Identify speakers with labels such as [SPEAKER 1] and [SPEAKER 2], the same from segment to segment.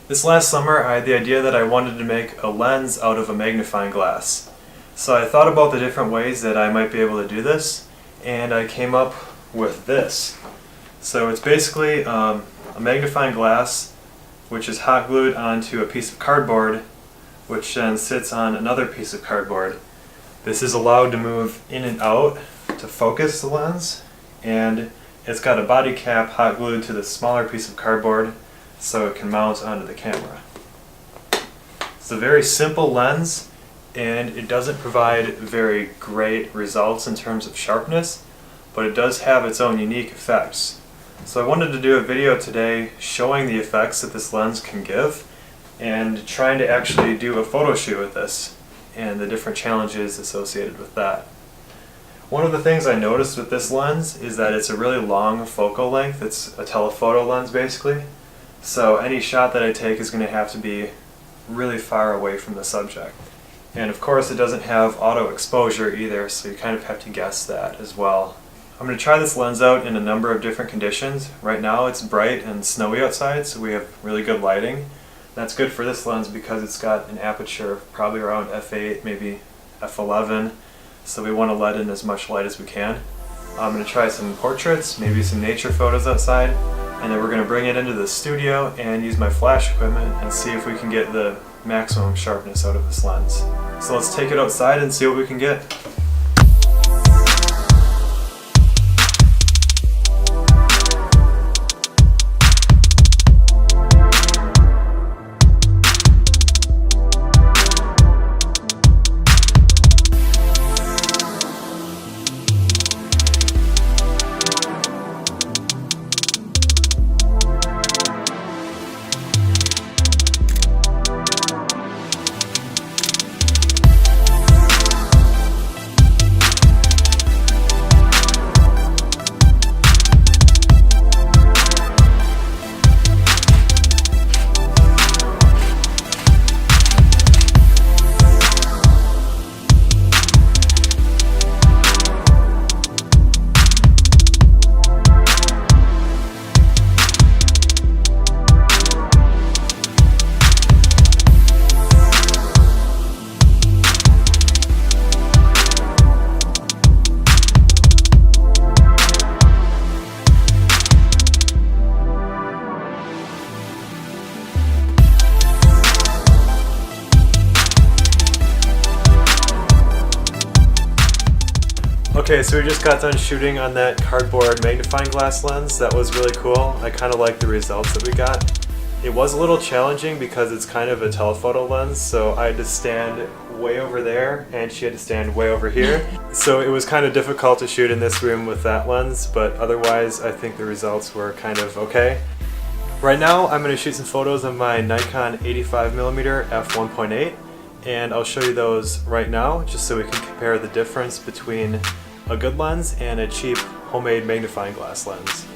[SPEAKER 1] This last summer I had the idea that I wanted to make a lens out of a magnifying glass. So I thought about the different ways that I might be able to do this, and I came up with this. So it's basically a magnifying glass which is hot glued onto a piece of cardboard, which then sits on another piece of cardboard. This is allowed to move in and out to focus the lens, and it's got a body cap hot glued to the smaller piece of cardboard so it can mount onto the camera. It's a very simple lens, and it doesn't provide very great results in terms of sharpness, but it does have its own unique effects. So I wanted to do a video today showing the effects that this lens can give and trying to actually do a photo shoot with this and the different challenges associated with that. One of the things I noticed with this lens is that it's a really long focal length. It's a telephoto lens basically. So any shot that I take is going to have to be really far away from the subject. And of course it doesn't have auto exposure either, so you kind of have to guess that as well. I'm going to try this lens out in a number of different conditions. Right now it's bright and snowy outside, so we have really good lighting. That's good for this lens because it's got an aperture of probably around f8, maybe f11, so we want to let in as much light as we can. I'm going to try some portraits, maybe some nature photos outside, and then we're going to bring it into the studio and use my flash equipment and see if we can get the maximum sharpness out of this lens. So let's take it outside and see what we can get. Okay, so we just got done shooting on that cardboard magnifying glass lens. That was really cool. I kind of like the results that we got. It was a little challenging because it's kind of a telephoto lens, so I had to stand way over there and she had to stand way over here. So it was kind of difficult to shoot in this room with that lens, but otherwise I think the results were kind of okay. Right now I'm going to shoot some photos of my Nikon 85mm f1.8, and I'll show you those right now just so we can compare the difference between a good lens and a cheap homemade magnifying glass lens.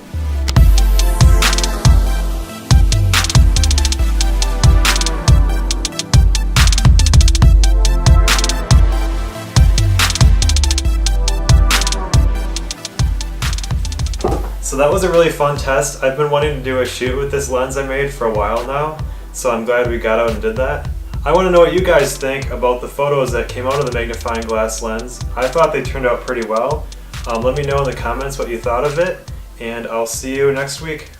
[SPEAKER 1] So that was a really fun test. I've been wanting to do a shoot with this lens I made for a while now, so I'm glad we got out and did that. I want to know what you guys think about the photos that came out of the magnifying glass lens. I thought they turned out pretty well. Let me know in the comments what you thought of it, and I'll see you next week.